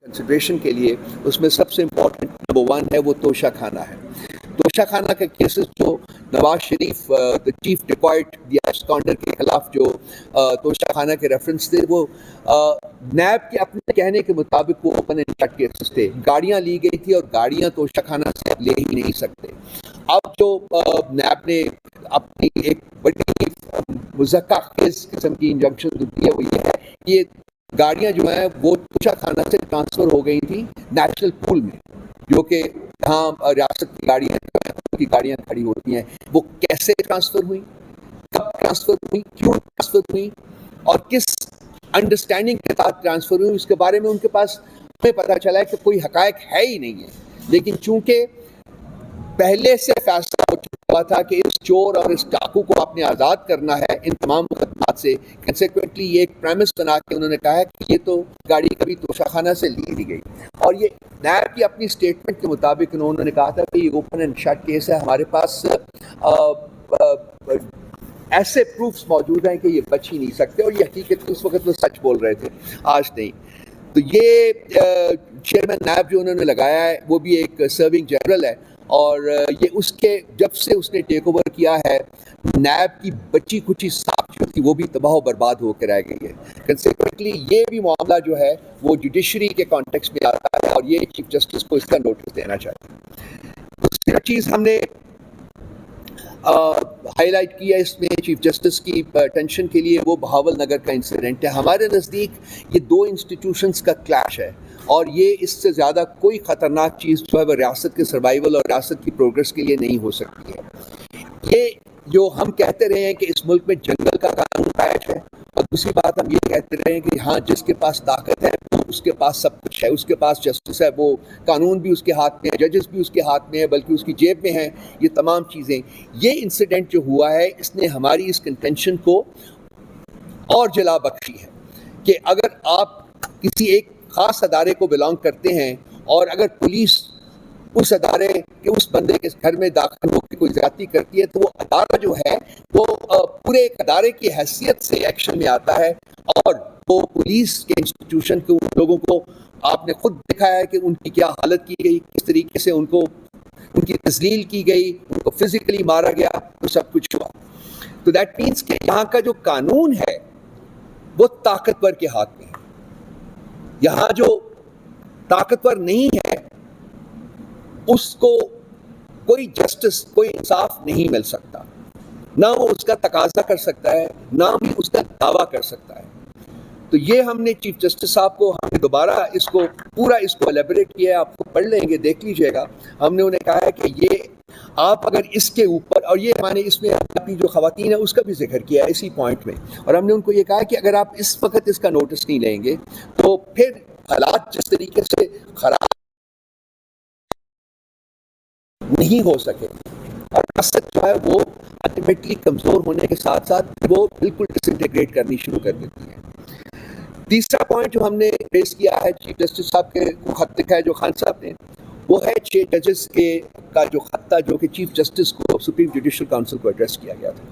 Consideration کے لیے اس میں سب سے امپورٹنٹ نمبر 1 ہے وہ توشہ خانہ ہے. توشہ خانہ کے کیسز جو نواز شریف چیف ڈیکوائٹ یا اسکانڈر کے خلاف جو توشہ خانہ کے ریفرنس تھے وہ نیب کے اپنے کہنے کے مطابق وہ اوپن اینڈ شٹ کیسز تھے. گاڑیاں لی گئی تھی اور گاڑیاں توشہ خانہ سے لے ہی نہیں سکتے. اب جو نیب نے اپنی ایک بڑی مضحکہ خیز قسم کی انجنکشن دی ہے وہ یہ ہے کہ یہ گاڑیاں جو ہیں وہ توشہ خانہ سے ٹرانسفر ہو گئی تھیں نیشنل پول میں، جو کہ جہاں ریاست کی گاڑیاں کی گاڑیاں کھڑی ہوتی ہیں. وہ کیسے ٹرانسفر ہوئی، کب ٹرانسفر ہوئی، کیوں ٹرانسفر ہوئی اور کس انڈرسٹینڈنگ کے ساتھ ٹرانسفر ہوئی، اس کے بارے میں ان کے پاس ہمیں پتہ چلا ہے کہ کوئی حقائق ہے ہی نہیں ہے. لیکن چونکہ پہلے سے فیصلہ ہو چکا تھا کہ اس چور اور اس ڈاکو کو آپ نے آزاد کرنا ہے ان تمام مقدمات سے، کنسیکوینٹلی یہ ایک پریمس بنا کے انہوں نے کہا ہے کہ یہ تو گاڑی کبھی توشہ خانہ سے لی دی گئی. اور یہ نیب کی اپنی اسٹیٹمنٹ کے مطابق انہوں نے کہا تھا کہ یہ اوپن اینڈ شٹ کیس ہے، ہمارے پاس ایسے پروفس موجود ہیں کہ یہ بچ ہی نہیں سکتے. اور یہ حقیقت اس وقت وہ سچ بول رہے تھے، آج نہیں. تو یہ چیئرمین نیب جو انہوں نے لگایا ہے وہ بھی ایک سرونگ جنرل ہے، اور یہ اس کے جب سے اس نے ٹیک اوور کیا ہے نیب کی بچی کچی ساکھ جو تھی وہ بھی تباہ و برباد ہو کے رہ گئی ہے. کنسیکوینٹلی یہ بھی معاملہ جو ہے وہ جوڈیشری کے کانٹیکس میں آتا ہے اور یہ چیف جسٹس کو اس کا نوٹس دینا چاہیے. دوسری چیز ہم نے ہائی لائٹ کیا اس میں چیف جسٹس کی ٹینشن کے لیے وہ بہاول نگر کا انسیڈنٹ ہے. ہمارے نزدیک یہ دو انسٹیٹیوشنز کا کلیش ہے اور یہ اس سے زیادہ کوئی خطرناک چیز جو ہے وہ ریاست کے سروائیول اور ریاست کی پروگرس کے لیے نہیں ہو سکتی ہے. یہ جو ہم کہتے رہے ہیں کہ اس ملک میں جنگل کا قانون قائم ہے، اور دوسری بات ہم یہ کہتے رہے ہیں کہ ہاں جس کے پاس طاقت ہے اس کے پاس سب کچھ ہے، اس کے پاس جسٹس ہے، وہ قانون بھی اس کے ہاتھ میں ہے، ججز بھی اس کے ہاتھ میں ہے، بلکہ اس کی جیب میں ہیں یہ تمام چیزیں. یہ انسیڈنٹ جو ہوا ہے اس نے ہماری اس کنٹینشن کو اور جلا بخشی ہے کہ اگر آپ کسی ایک خاص ادارے کو بلانگ کرتے ہیں اور اگر پولیس اس ادارے کے اس بندے کے گھر میں داخل ہو کے کوئی زیادتی کرتی ہے تو وہ ادارہ جو ہے وہ پورے ایک ادارے کی حیثیت سے ایکشن میں آتا ہے. اور وہ پولیس کے انسٹیٹیوشن کے ان لوگوں کو آپ نے خود دیکھا ہے کہ ان کی کیا حالت کی گئی، کس طریقے سے ان کی تذلیل کی گئی، ان کو فزیکلی مارا گیا، تو سب کچھ ہوا. تو دیٹ مینس کہ یہاں کا جو قانون ہے وہ طاقتور کے ہاتھ میں ہے. یہاں جو طاقتور نہیں ہے اس کو کوئی جسٹس، کوئی انصاف نہیں مل سکتا، نہ وہ اس کا تقاضا کر سکتا ہے نہ بھی اس کا دعویٰ کر سکتا ہے. تو یہ ہم نے چیف جسٹس صاحب کو ہم نے دوبارہ اس کو پورا الیبوریٹ کیا ہے، آپ کو پڑھ لیں گے، دیکھ لیجئے گا. ہم نے انہیں کہا ہے کہ یہ آپ اگر اس کے اوپر، اور یہ ہمارے اس میں اپنی جو خواتین ہیں اس کا بھی ذکر کیا ہے اسی پوائنٹ میں، اور ہم نے ان کو یہ کہا کہ اگر آپ اس وقت اس کا نوٹس نہیں لیں گے تو پھر حالات جس طریقے سے خراب نہیں ہو سکے اور ریاست جو ہے وہ الٹیمیٹلی کمزور ہونے کے ساتھ ساتھ وہ بالکل ڈس انٹیگریٹ کرنی شروع کر دیتی ہے. تیسرا پوائنٹ جو ہم نے ریز کیا ہے چیف جسٹس صاحب کے خط لکھا ہے جو خان صاحب نے، وہ ہے 6 ججز کا جو خط تھا جو کہ چیف جسٹس کو سپریم جوڈیشل کونسل کو ایڈریس کیا گیا تھا.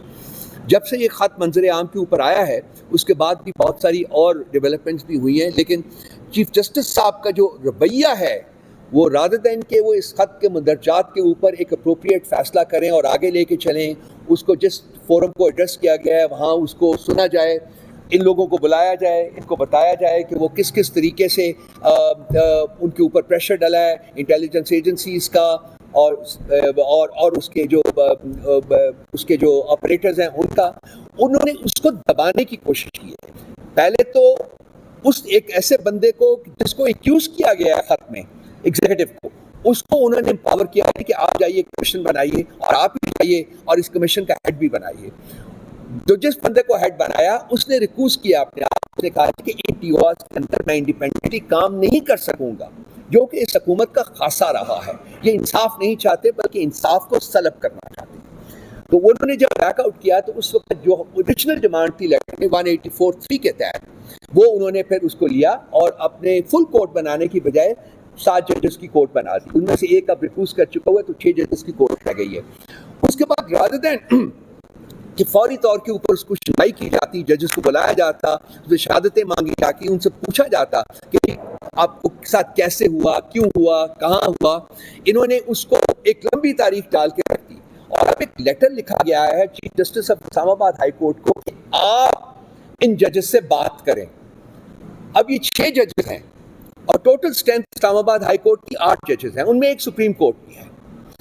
جب سے یہ خط منظر عام کے اوپر آیا ہے اس کے بعد بھی بہت ساری اور ڈیولپمنٹس بھی ہوئی ہیں، لیکن چیف جسٹس صاحب کا جو رویہ ہے وہ رادر دین کہ وہ اس خط کے مندرجات کے اوپر ایک اپروپریٹ فیصلہ کریں اور آگے لے کے چلیں، اس کو جس فورم کو ایڈریس کیا گیا ہے وہاں اس کو سنا جائے، ان لوگوں کو بلایا جائے، ان کو بتایا جائے کہ وہ کس کس طریقے سے ان کے اوپر پریشر ڈالا ہے انٹیلیجنس ایجنسیز کا اور اس کے جو آپریٹرز ہیں ان کا. انہوں نے اس کو دبانے کی کوشش کی ہے. پہلے تو اس ایک ایسے بندے کو جس کو ایکیوز کیا گیا ہے خط میں، ایگزیکٹو کو، اس کو انہوں نے امپاور کیا ہے کہ آپ جائیے کمیشن بنائیے اور آپ ہی جائیے اور اس کمیشن کا ہیڈ بھی بنائیے. جو جس بندے کو ہیڈ بنایا اس نے ریکوز کیا اپنے آپ، اس نے کہا کہ ATOs کے اندر میں انڈیپینڈنٹلی کام نہیں کر سکوں گا، جو کہ اس حکومت کا خاصہ رہا ہے. یہ انصاف نہیں چاہتے بلکہ انصاف کو سلب کرنا چاہتے ہیں. تو انہوں نے جب بیک آؤٹ کیا تو اس وقت جو اوریجنل ڈیمانڈ تھی لیٹر میں 184(3) کے تحت وہ انہوں نے پھر اس کو لیا اور اپنے فل کورٹ بنانے کی بجائے 7 ججز کی کورٹ بنا دی. ان میں سے ایک اب ریکوز کر چکا ہوا ہے تو 6 ججز کی کورٹ رہ گئی ہے. اس کے بعد رادر دین کہ وہ اس ایک ایسے بندے کو جس کو ایکیوز کیا گیا ہے خط میں، ایگزیکٹو کو، اس کو انہوں نے امپاور کیا ہے کہ آپ جائیے کمیشن بنائیے اور آپ ہی جائیے اور اس کمیشن کا ہیڈ بھی بنائیے. جو جس بندے کو ہیڈ بنایا اس نے ریکوز کیا اپنے آپ، اس نے کہا کہ کہ فوری طور کے اوپر اس کو سنوائی کی جاتی، ججز کو بلایا جاتا، اسے شہادتیں مانگی جاتی، ان سے پوچھا جاتا کہ آپ کو ساتھ کیسے ہوا، کیوں ہوا، کہاں ہوا. انہوں نے اس کو ایک لمبی تاریخ ڈال کے رکھ دی. اور اب ایک لیٹر لکھا گیا ہے چیف جسٹس آف اسلام آباد ہائی کورٹ کو کہ آپ ان ججز سے بات کریں. اب یہ 6 ججز ہیں اور ٹوٹل اسٹرینتھ اسلام آباد ہائی کورٹ کی 8 ججز ہیں، ان میں ایک سپریم کورٹ بھی ہے.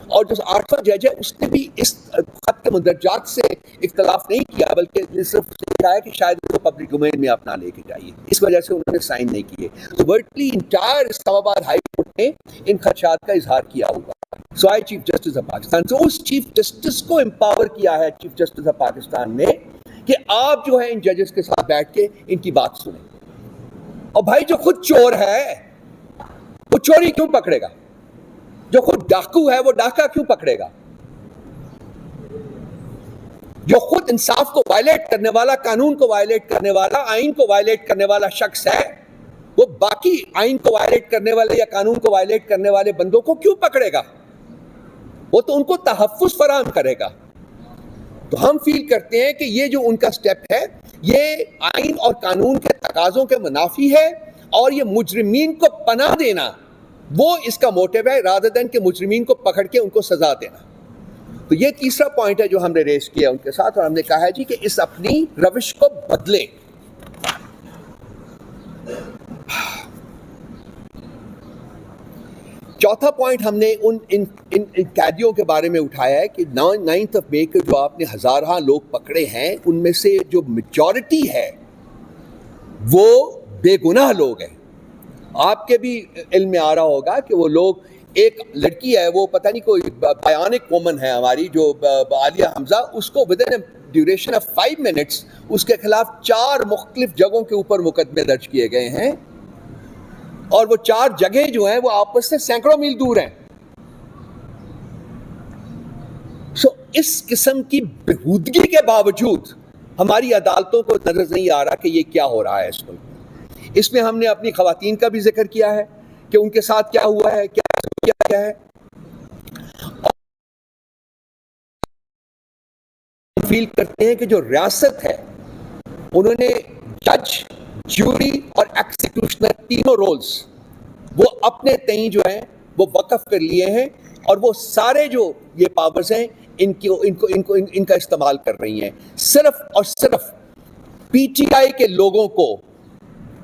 اور جو 8واں جج ہے اس نے بھی اس خط کے مندرجات سے اختلاف نہیں کیا، بلکہ صرف کہا ہے کہ شاید اس کو پبلک ڈومین میں آپ نہ لے کے جائیے، اس وجہ سے انہوں نے سائن نہیں کیے. تو ورٹلی انٹائر اسلام آباد ہائی کورٹ نے ان خدشات کا اظہار کیا ہوا. سوائے چیف جسٹس آف پاکستان. تو اس چیف جسٹس کو امپاور کیا ہے چیف جسٹس آف پاکستان نے کہ آپ جو ہے ان ججز کے ساتھ بیٹھ کے ان کی بات سنیں. اور بھائی جو خود چور ہے وہ چوری کیوں پکڑے گا؟ جو خود ڈاکو ہے وہ ڈاکہ کیوں پکڑے گا؟ جو خود انصاف کو وائلیٹ کرنے والا، قانون کو وائلیٹ کرنے والا، آئین کو وائلیٹ کرنے والا شخص ہے، وہ باقی آئین کو وائلیٹ کرنے والے یا قانون کو وائلیٹ کرنے والے بندوں کو کیوں پکڑے گا؟ وہ تو ان کو تحفظ فراہم کرے گا. تو ہم فیل کرتے ہیں کہ یہ جو ان کا سٹیپ ہے یہ آئین اور قانون کے تقاضوں کے منافی ہے، اور یہ مجرمین کو پناہ دینا وہ اس کا موٹیو ہے، رادر دین کہ مجرمین کو پکڑ کے ان کو سزا دینا. تو یہ تیسرا پوائنٹ ہے جو ہم نے ریز کیا ان کے ساتھ، اور ہم نے کہا ہے جی کہ اس اپنی روش کو بدلے. چوتھا پوائنٹ ہم نے ان قیدیوں کے بارے میں اٹھایا ہے کہ 9 مئی کے جو آپ نے ہزارہ لوگ پکڑے ہیں ان میں سے جو میجورٹی ہے وہ بے گناہ لوگ ہیں. آپ کے بھی علم میں آ رہا ہوگا کہ وہ لوگ، ایک لڑکی ہے وہ پتہ نہیں کوئی بایونک وومن ہے ہماری جو عالیہ حمزہ، اس کو with in duration of 5 minutes اس کے خلاف 4 مختلف جگہوں کے اوپر مقدمے درج کیے گئے ہیں، اور وہ 4 جگہیں جو ہیں وہ آپس سے سینکڑوں میل دور ہیں. اس قسم کی بہودگی کے باوجود ہماری عدالتوں کو نظر نہیں آ رہا کہ یہ کیا ہو رہا ہے اس ملک. اس میں ہم نے اپنی خواتین کا بھی ذکر کیا ہے کہ ان کے ساتھ کیا ہوا ہے، کیا ہے. فیل کرتے ہیں کہ جو ریاست ہے انہوں نے جج، جیوری اور ایکسیکیوشنر تینوں رولز وہ اپنے تئیں جو ہیں وہ وقف کر لیے ہیں، اور وہ سارے جو یہ پاورز ہیں ان کا استعمال کر رہی ہیں صرف اور صرف پی ٹی آئی کے لوگوں کو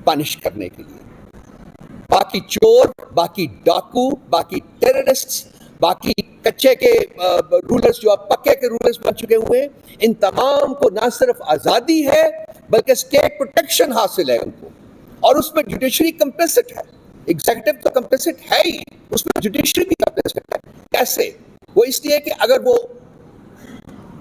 پنش کرنے کے لیے. باقی چور، باقی ڈاکو، باقی ٹیررسٹ، باقی کچے کے رولرز جو اب پکے کے رولرز بن چکے ہوئے ہیں، ان تمام کو نہ صرف آزادی ہے بلکہ اسٹیٹ پروٹیکشن حاصل ہے ان کو. اور اس میں جوڈیشری کمپلیسٹ ہے، ایگزیکٹو تو کمپلیسٹ ہے ہی، اس میں جوڈیشری بھی کمپلیسٹ ہے. کیسے؟ وہ اس لیے کہ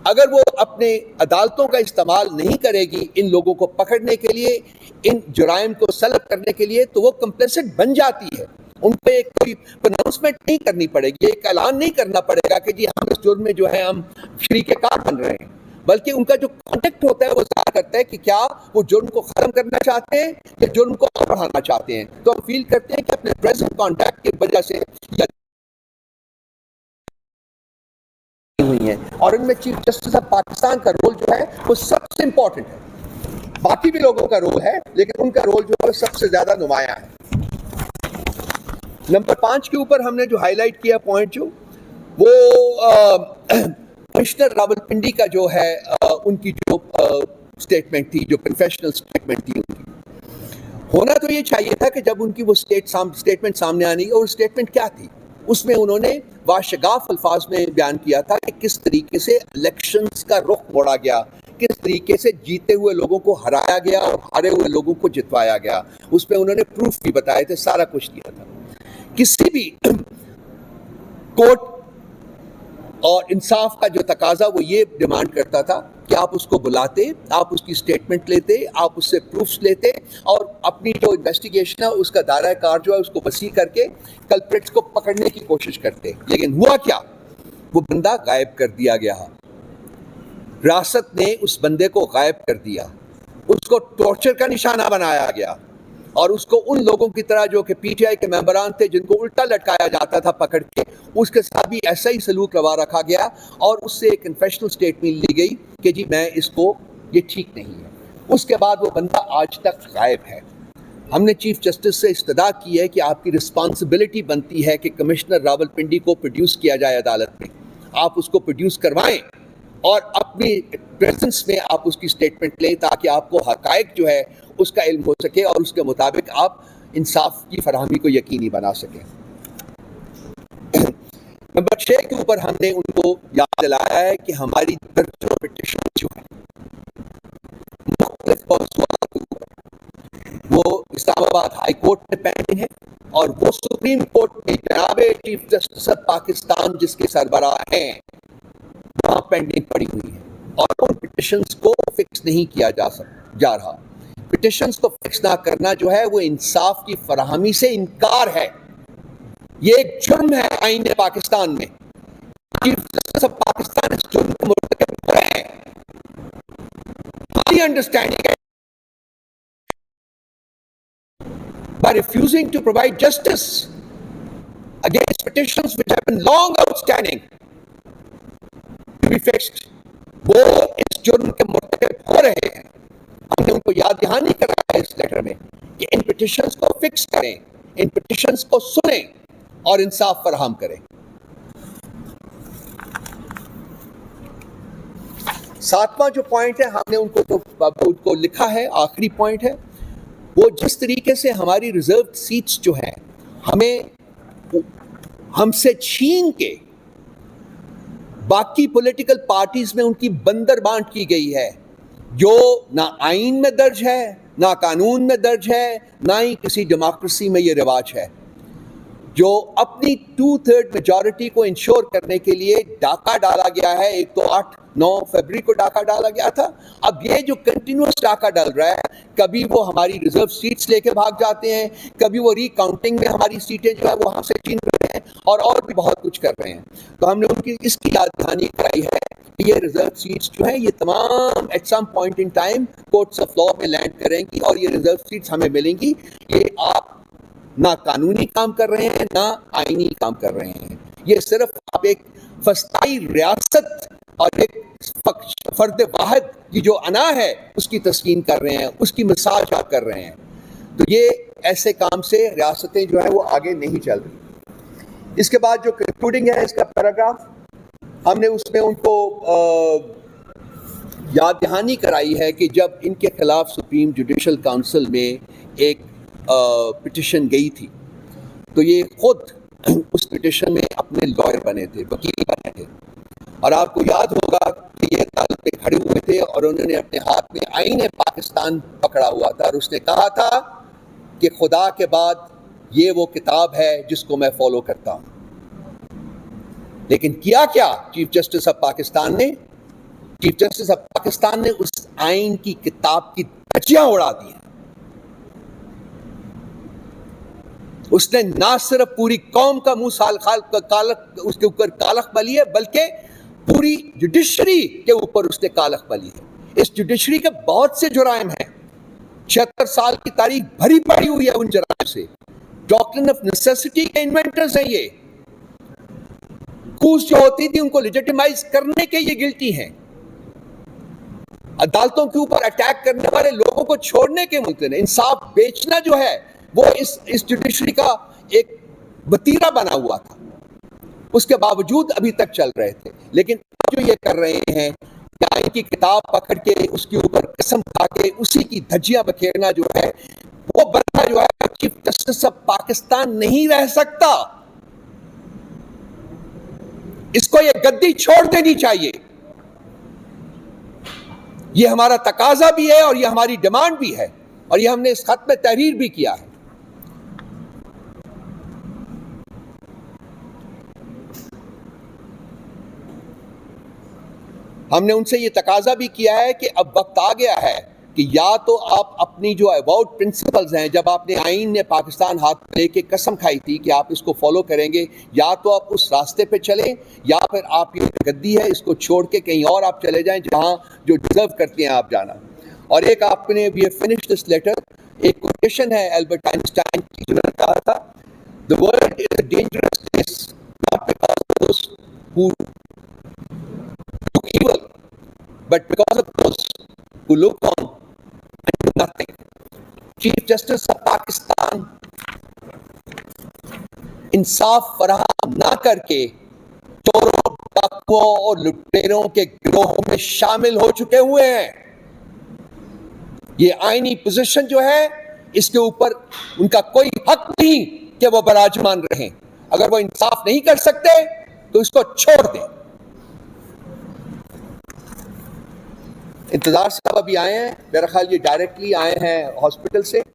اگر وہ اپنے عدالتوں کا استعمال نہیں کرے گی ان لوگوں کو پکڑنے کے لیے، ان جرائم کو سلب کرنے کے لیے، تو وہ کمپلیسٹ بن جاتی ہے. ان پہ کوئی پرناؤنسمنٹ نہیں کرنی پڑے گی، ایک اعلان نہیں کرنا پڑے گا کہ جی ہم اس جرم میں جو ہے ہم شریک کار بن رہے ہیں، بلکہ ان کا جو کانٹیکٹ ہوتا ہے وہ ظاہر کرتا ہے کہ کیا وہ جرم کو ختم کرنا چاہتے ہیں یا جرم کو بڑھانا چاہتے ہیں. تو ہم فیل کرتے ہیں کہ اپنے پریزنٹ کانٹیکٹ کی وجہ سے ہوئی ہیں، اور ان میں چیف جسٹس آف پاکستان کا رول جو ہے وہ سب سے امپورٹنٹ ہے. باقی بھی لوگوں کا رول ہے لیکن ان کا رول جو ہے سب سے زیادہ نمایاں ہے. نمبر 5 کے اوپر ہم نے جو ہائی لائٹ کیا پوائنٹ جو وہ کمشنر راولپنڈی کا جو ہے ان کی جو سٹیٹمنٹ تھی، جو کنفیشنل سٹیٹمنٹ تھی، ان کی ہونا تو یہ چاہیے تھا کہ جب ان کی وہ سٹیٹمنٹ سامنے آنی، اور سٹیٹمنٹ کیا تھی اس میں انہوں نے واشگاف الفاظ میں بیان کیا تھا کہ کس طریقے سے الیکشنز کا رخ موڑا گیا، کس طریقے سے جیتے ہوئے لوگوں کو ہرایا گیا اور ہارے ہوئے لوگوں کو جتوایا گیا. اس پہ انہوں نے پروف بھی بتائے تھے، سارا کچھ دیا تھا. کسی بھی کورٹ اور انصاف کا جو تقاضا وہ یہ ڈیمانڈ کرتا تھا کہ آپ اس کو بلاتے، آپ اس کی سٹیٹمنٹ لیتے، آپ اس سے پروفس لیتے، اور اپنی جو انویسٹیگیشن ہے اس کا دائرہ کار جو ہے اس کو وسیع کر کے کلپریٹس کو پکڑنے کی کوشش کرتے. لیکن ہوا کیا؟ وہ بندہ غائب کر دیا گیا. ریاست نے اس بندے کو غائب کر دیا، اس کو ٹارچر کا نشانہ بنایا گیا، اور اس کو ان لوگوں کی طرح جو کہ پی ٹی آئی کے ممبران تھے جن کو الٹا لٹکایا جاتا تھا پکڑ کے، اس کے ساتھ بھی ایسا ہی سلوک روا رکھا گیا اور اس سے ایک کنفیشنل اسٹیٹمنٹ لی گئی کہ جی میں اس کو، یہ ٹھیک نہیں ہے۔ اس کے بعد وہ بندہ آج تک غائب ہے۔ ہم نے چیف جسٹس سے استدعا کی ہے کہ آپ کی رسپانسبلٹی بنتی ہے کہ کمشنر راولپنڈی کو پروڈیوس کیا جائے عدالت میں، آپ اس کو پروڈیوس کروائیں اور اپنی پریزنس میں آپ اس کی اسٹیٹمنٹ لیں تاکہ آپ کو حقائق جو ہے اس کا علم ہو سکے اور اس کے مطابق آپ انصاف کی فراہمی کو یقینی بنا سکیں۔ نمبر 6 کے اوپر ہم نے ان کو یاد دلایا ہے کہ ہماری درجنوں پٹیشن جو ہے مختلف موضوعات کے اوپر، وہ اسلام آباد ہائی کورٹ میں پینڈنگ ہے اور وہ سپریم کورٹ میں جناب چیف جسٹس آف پاکستان جس کے سربراہ ہیں وہاں پینڈنگ پڑی ہوئی ہے اور ان پٹیشنز کو فکس نہیں کیا جا رہا۔ پٹیشنز کو فکس نہ کرنا جو ہے وہ انصاف کی فراہمی سے انکار ہے، یہ ایک جرم ہے آئین پاکستان میں۔ چیف جسٹس آف پاکستان اس جرم کو مرتکب ہو رہے ہیں۔ ہماری انڈرسٹینڈنگ ہے by refusing to provide justice against petitions which have been long outstanding to be fixed، وہ اس جرم کے مرتکب ہو رہے ہیں۔ ہم نے ان کو یاد دہانی کرایا ہے اس لیٹر میں کہ ان پٹیشنز کو فکس کریں، ان پٹیشنز کو سنیں اور انصاف فراہم کریں۔ 7واں جو پوائنٹ ہے ہم نے ان کو لکھا ہے، آخری پوائنٹ ہے، وہ جس طریقے سے ہماری ریزرو سیٹس جو ہیں ہم سے چھین کے باقی پولیٹیکل پارٹیز میں ان کی بندر بانٹ کی گئی ہے، جو نہ آئین میں درج ہے، نہ قانون میں درج ہے، نہ ہی کسی ڈیموکریسی میں یہ رواج ہے، جو اپنی 2/3 میجورٹی کو انشور کرنے کے لیے ڈاکہ ڈالا گیا ہے۔ ایک تو 8-9 فروری کو ڈاکہ ڈالا گیا تھا، اب یہ جو کنٹینیوس ڈاکہ ڈال رہا ہے، کبھی وہ ہماری ریزرو سیٹس لے کے بھاگ جاتے ہیں، کبھی وہ ری کاؤنٹنگ میں ہماری سیٹیں جو ہے وہ ہم سے چھین رہے ہیں اور بھی بہت کچھ کر رہے ہیں۔ تو ہم نے ان کی اس کی یاد دہانی کرائی ہے کہ یہ ریزرو سیٹس جو ہیں یہ تمام at some point in time courts of law میں لینڈ کریں گی اور یہ ریزرو سیٹس ہمیں ملیں گی۔ یہ آپ نہ قانونی کام کر رہے ہیں نہ آئینی کام کر رہے ہیں، یہ صرف آپ ایک فسطائی ریاست اور ایک فرد واحد کی جو انا ہے اس کی تسکین کر رہے ہیں، اس کی مثال آپ کر رہے ہیں۔ تو یہ ایسے کام سے ریاستیں جو ہیں وہ آگے نہیں چل رہی۔ اس کے بعد جو کنکلوڈنگ ہے اس کا پیراگراف، ہم نے اس میں ان کو یاد دہانی کرائی ہے کہ جب ان کے خلاف سپریم جوڈیشل کونسل میں ایک پٹیشن گئی تھی تو یہ خود اس پٹیشن میں اپنے لائر بنے تھے، وکیل بنے تھے، اور آپ کو یاد ہوگا کہ یہ عدالت پہ کھڑے ہوئے تھے اور انہوں نے اپنے ہاتھ میں آئین پاکستان پکڑا ہوا تھا اور اس نے کہا تھا کہ خدا کے بعد یہ وہ کتاب ہے جس کو میں فالو کرتا ہوں۔ لیکن کیا چیف جسٹس آف پاکستان نے؟ چیف جسٹس آف پاکستان نے اس آئین کی کتاب کی دھجیاں اڑا دی ہیں۔ اس نے نہ صرف پوری قوم کا منہ سال اس کے اوپر کالخ ملی ہے، بلکہ پوری جوڈیشری کے اوپر اس نے کالخ ملی ہے۔ اس جوڈیشری کے بہت سے جرائم ہیں، 76 سال کی تاریخ بھری پڑی ہوئی ہے ان جرائم سے۔ ڈاکٹرن آف نیسیسٹی کے انوینٹرز ہیں یہ۔ کوس جو ہوتی تھی ان کو لیجیٹیمائز کرنے کے یہ گلٹی ہیں۔ عدالتوں کے اوپر اٹیک کرنے والے لوگوں کو چھوڑنے کے ممکن ہے۔ انصاف بیچنا جو ہے وہ اس جوڈیشری کا ایک وتیرہ بنا ہوا تھا، اس کے باوجود ابھی تک چل رہے تھے۔ لیکن جو یہ کر رہے ہیں کہ آئین کی کتاب پکڑ کے اس کے اوپر قسم کھا کے اسی کی دھجیاں بکھیرنا جو ہے، وہ بندہ جو ہے چیف جسٹس آف پاکستان نہیں رہ سکتا۔ اس کو یہ گدی چھوڑ دینی چاہیے۔ یہ ہمارا تقاضا بھی ہے اور یہ ہماری ڈیمانڈ بھی ہے، اور یہ ہم نے اس خط میں تحریر بھی کیا ہے۔ ہم نے ان سے یہ تقاضا بھی کیا ہے کہ اب وقت آ گیا ہے کہ یا تو آپ اپنی جو ایباؤٹ پرنسپلز ہیں، جب آپ نے آئین نے پاکستان ہاتھ لے کے قسم کھائی تھی کہ آپ اس کو فالو کریں گے، یا تو آپ اس راستے پہ چلیں یا پھر آپ یہ گدی ہے اس کو چھوڑ کے کہیں اور آپ چلے جائیں جہاں جو ڈیزرو کرتے ہیں آپ جانا۔ اور ایک آپ نے فنش دس لیٹر ایک کوٹیشن ہے البرٹ آئنسٹائن کی، جنہوں نے کہا تھا the world is a dangerous place not because of those who do evil but because of those who look on and do nothing. Chief justice of Pakistan انصاف فراہم نہ کر کے چوروں، ڈاکوؤں اور لٹیروں کے گروہوں میں شامل ہو چکے ہوئے ہیں. یہ آئینی پوزیشن جو ہے اس کے اوپر ان کا کوئی حق نہیں کہ وہ براجمان رہیں. اگر وہ انصاف نہیں کر سکتے تو اس کو چھوڑ دیں. انتظار صاحب ابھی آئے ہیں، میرا خیال یہ ڈائریکٹلی آئے ہیں ہاسپٹل سے.